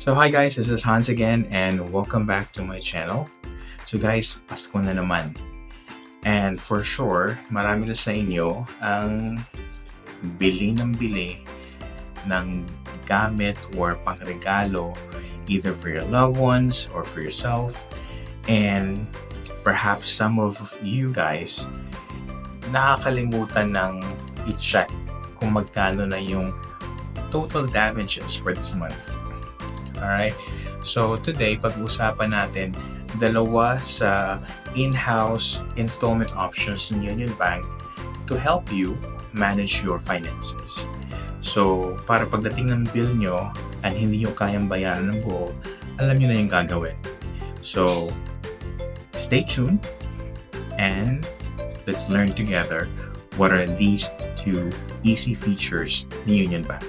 So hi guys, this is Hans again and welcome back to my channel. So guys, Pasko na naman. And for sure, marami na sa inyo ang bili ng gamit or pangregalo either for your loved ones or for yourself. And perhaps some of you guys nakakalimutan ng i-check kung magkano na yung total damages for this month. Alright, so today pag-usapan natin dalawa sa in-house installment options ng UnionBank to help you manage your finances. So para pagdating ng bill nyo and hindi nyo kayang bayaran ng buo, alam nyo na yung gagawin. So stay tuned and let's learn together what are these two easy features ni UnionBank.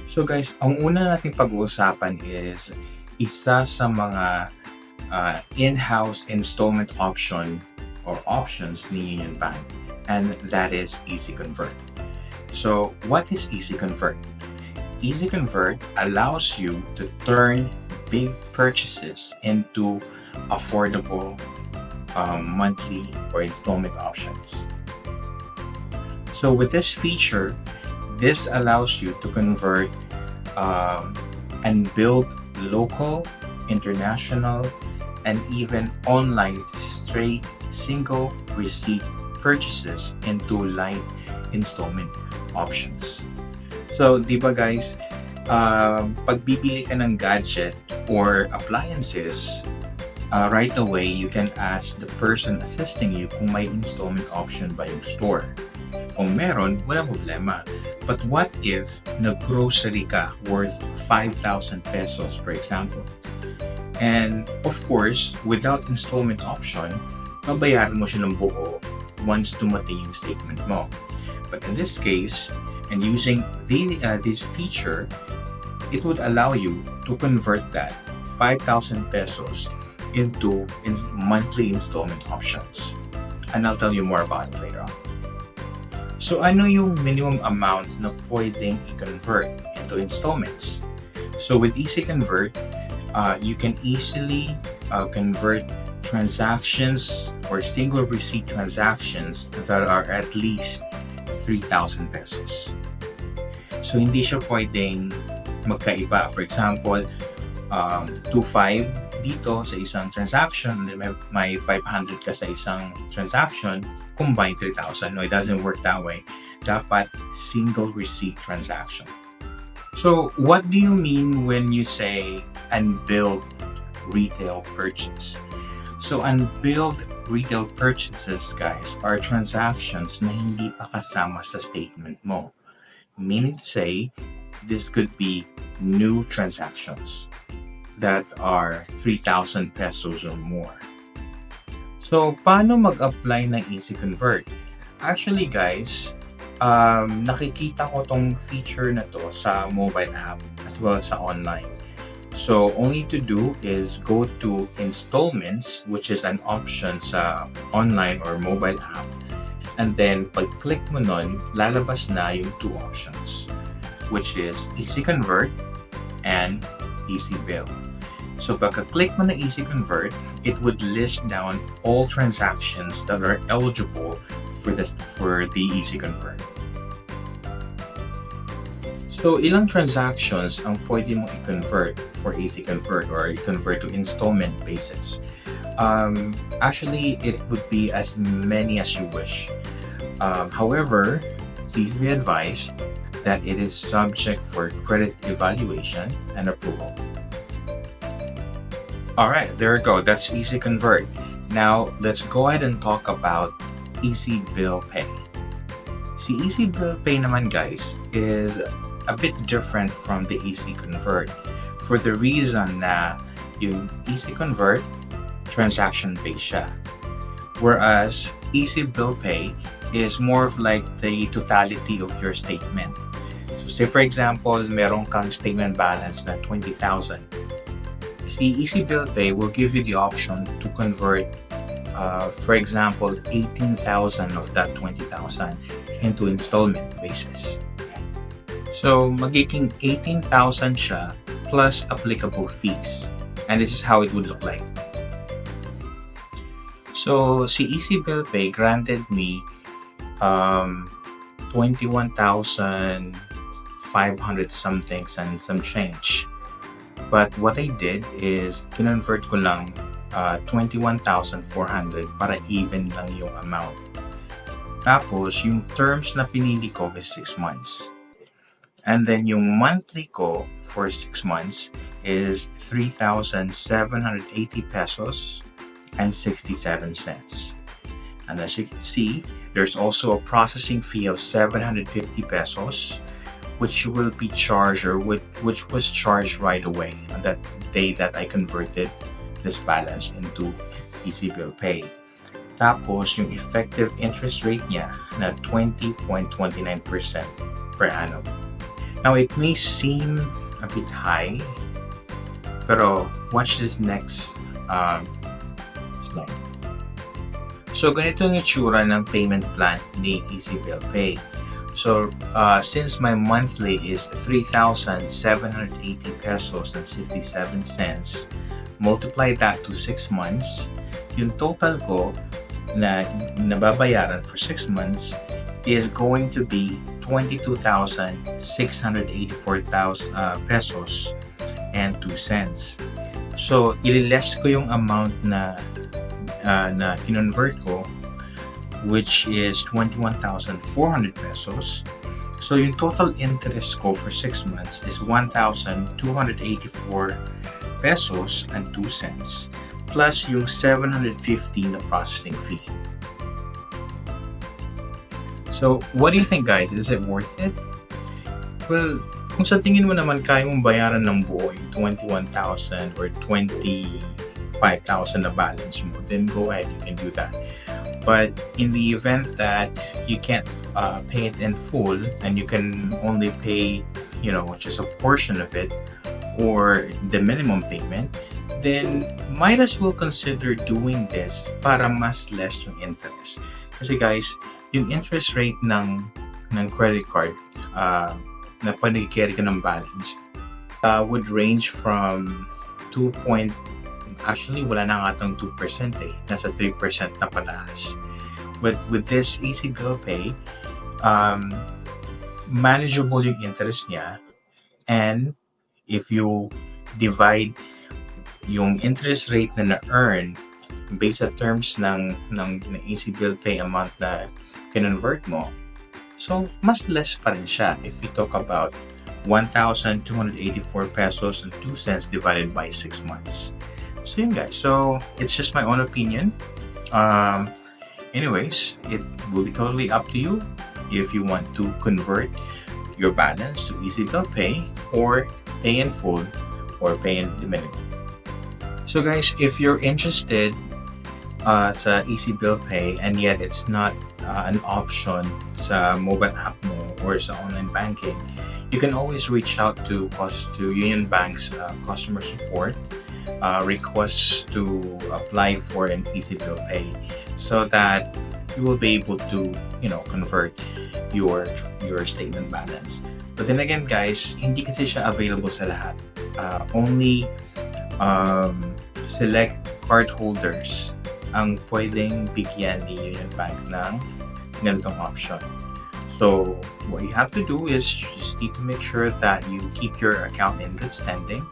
So guys, ang una nating pag-uusapan is isa sa mga in-house installment option or options ni UnionBank, and that is EasyConvert. So what is EasyConvert? EasyConvert allows you to turn big purchases into affordable monthly or installment options. So with this feature, this allows you to convert and build local, international, and even online straight single receipt purchases into light installment options. So, di ba guys, pag bibili ka ng gadget or appliances, right away you can ask the person assisting you kung may installment option ba yung store. Kung meron, walang problema. But what if nag-grocery ka worth 5,000 pesos, for example? And of course, without installment option, mabayaran mo siya ng buo once dumating yung statement mo. But in this case, and using this feature, it would allow you to convert that 5,000 pesos into monthly installment options. And I'll tell you more about it later on. So ano yung minimum amount na pwedeng i-convert into installments? So with EasyConvert, you can easily convert transactions or single receipt transactions that are at least 3,000 pesos. So hindi siya pwedeng magkaiba. For example, 2,500 dito sa isang transaction, and then may 500 ka sa isang transaction, combine 3,000. No, it doesn't work that way. Dapat single receipt transaction. So what do you mean when you say unbilled retail purchase? So unbilled retail purchases, guys, are transactions na hindi pa kasama sa statement mo. Meaning to say, this could be new transactions that are 3,000 pesos or more. So, paano mag-apply ng EasyConvert? Actually, guys, nakikita ko tong feature na to sa mobile app as well as sa online. So, only to do is go to Installments, which is an option sa online or mobile app. And then, pag-click mo nun, lalabas na yung two options, which is EasyConvert and EasyBill. So pagka-click mo na EasyConvert, it would list down all transactions that are eligible for the EasyConvert. So ilang transactions ang pwede mo i-convert for EasyConvert or i-convert to installment basis? Actually, it would be as many as you wish. However, please be advised that it is subject for credit evaluation and approval. Alright, there we go. That's EasyConvert. Now, let's go ahead and talk about EasyBill Pay. Si EasyBill Pay naman, guys, is a bit different from the EasyConvert for the reason na yung EasyConvert, transaction-based siya. Whereas EasyBill Pay is more of like the totality of your statement. So say for example, meron kang statement balance na 20,000. the EasyBill Pay will give you the option to convert, for example, 18,000 of that 20,000 into installment basis. So, magiging 18,000 siya plus applicable fees. And this is how it would look like. So, si EasyBill Pay granted me 21,500 something and some change. But what I did is convert ko lang 21,400 para even lang yung amount. Tapos, yung terms na pinili ko is 6 months. And then yung monthly ko for 6 months is 3,780 pesos and 67 cents. And as you can see, there's also a processing fee of 750 pesos, which will be charged or which was charged right away on that day that I converted this balance into EasyBill Pay. Tapos, yung effective interest rate niya na 20.29% per annum. Now, it may seem a bit high, pero watch this next slide. So, ganito yung itsura ng payment plan ni EasyBill Pay. So, since my monthly is 3,780 pesos and 67 cents, multiply that to 6 months, yung total ko na nababayaran for 6 months is going to be 22,684 pesos and 2 cents. So, ililess ko yung amount na kinonvert ko, which is 21,400 pesos. So, yung total interest ko for 6 months is 1,284 pesos and 2 cents plus yung 750 na processing fee. So, what do you think, guys? Is it worth it? Well, kung sa tingin mo naman kaya mong bayaran ng buo yung 21,000 or 25,000 na balance mo, then go ahead, you can do that. But in the event that you can't pay it in full and you can only pay, just a portion of it or the minimum payment, then might as well consider doing this para mas less yung interest. Kasi guys, yung interest rate ng credit card na pag-carry ka ng balance would range from actually wala na nga itong 2% eh. Nasa 3% na pataas. But with this EasyBill Pay, manageable yung interest niya, and if you divide yung interest rate na na-earn based sa terms ng EasyBill Pay amount na kinonvert mo, so mas less pa rin siya if we talk about 1,284 pesos and 2 cents divided by 6 months. So yun guys, so it's just my own opinion. Anyways, it will be totally up to you if you want to convert your balance to EasyBill Pay or pay in full or pay in the minimum. So guys, if you're interested sa EasyBill Pay and yet it's not an option sa mobile app mo or sa online banking, you can always reach out to UnionBank's customer support, requests to apply for an EasyBill Pay so that you will be able to convert your statement balance. But then again guys, hindi kasi siya available sa lahat. Only select cardholders ang pwedeng bigyan ni UnionBank ng ganitong option. So what you have to do is just need to make sure that you keep your account in good standing.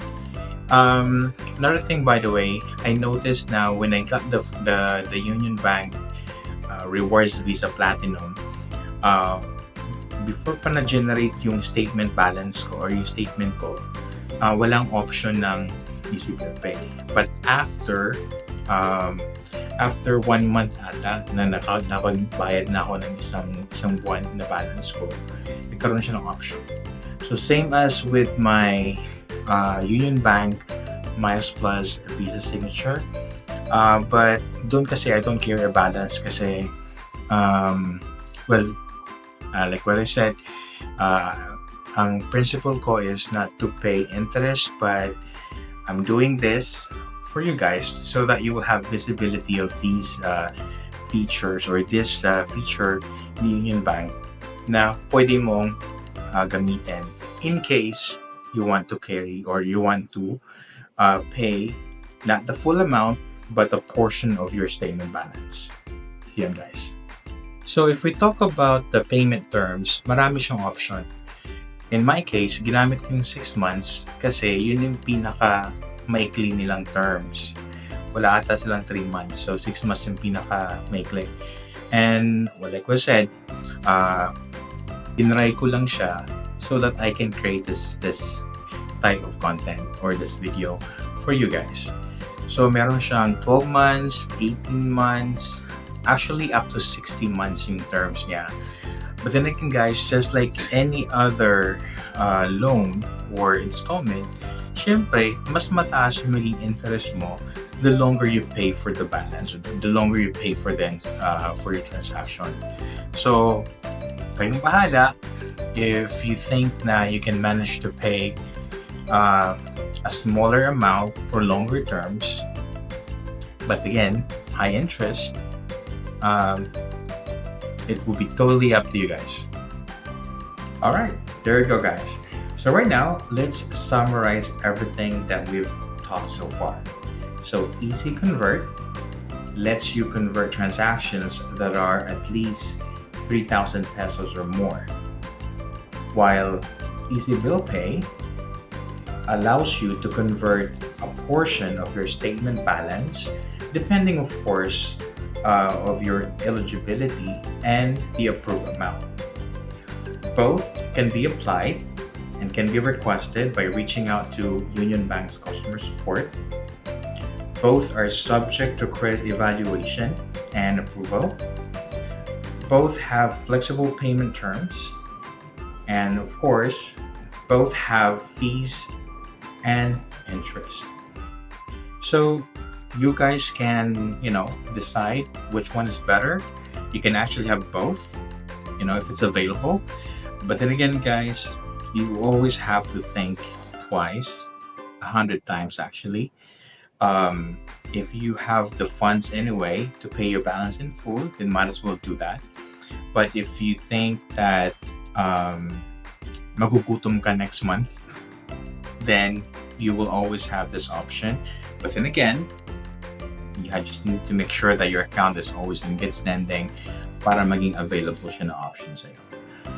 Another thing, by the way, I noticed now when I got the UnionBank Rewards Visa Platinum, before pa na-generate yung statement balance ko or yung statement ko, walang option ng EasyBill Pay. But after 1 month ata na nakapagbayad na ako ng isang buwan na balance ko, nagkaroon siya ng option. So same as with my UnionBank Miles Plus Visa Signature, but doon kasi I don't carry a balance kasi like what I said, ang principle ko is not to pay interest but I'm doing this for you guys so that you will have visibility of these features or this feature ni Union Bank na pwede mong gamitin in case you want to carry or you want to pay not the full amount but a portion of your statement balance. So yan guys. So if we talk about the payment terms, marami siyang option. In my case, ginamit ko yung 6 months kasi yun yung pinaka maikli nilang terms. Wala ata silang 3 months. So 6 months yung pinaka maikli. And like I said, tinry ko lang siya so that I can create this type of content or this video for you guys. So meron siyang 12 months, 18 months, actually up to 60 months yung terms niya. But then again guys, just like any other loan or installment, syempre, mas mataas yung maging interest mo the longer you pay for the balance, or the longer you pay for your transaction. So, kayong bahala if you think na you can manage to pay a smaller amount for longer terms, but again, high interest, it will be totally up to you guys. Alright, there you go guys. So right now, let's summarize everything that we've talked so far. So EasyConvert lets you convert transactions that are at least 3,000 pesos or more, while EasyBill Pay allows you to convert a portion of your statement balance, depending of course of your eligibility and the approved amount. Both can be applied and can be requested by reaching out to UnionBank's customer support. Both are subject to credit evaluation and approval. Both have flexible payment terms. And of course, both have fees and interest. So you guys can, decide which one is better. You can actually have both, if it's available. But then again, guys, you always have to think twice, 100 times actually. If you have the funds anyway to pay your balance in full, then might as well do that. But if you think that magugutom ka next month, then you will always have this option. But then again, you just need to make sure that your account is always in good standing para maging available siya na option sa'yo.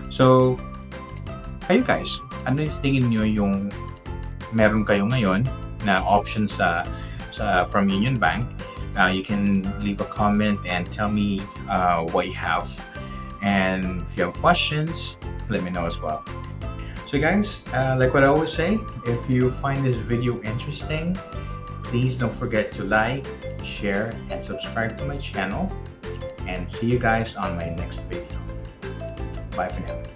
So, kayo guys, ano yung tingin nyo yung meron kayo ngayon na options from UnionBank? You can leave a comment and tell me what you have. And if you have questions, let me know as well. So guys, like what I always say, if you find this video interesting, please don't forget to like, share, and subscribe to my channel. And see you guys on my next video. Bye for now.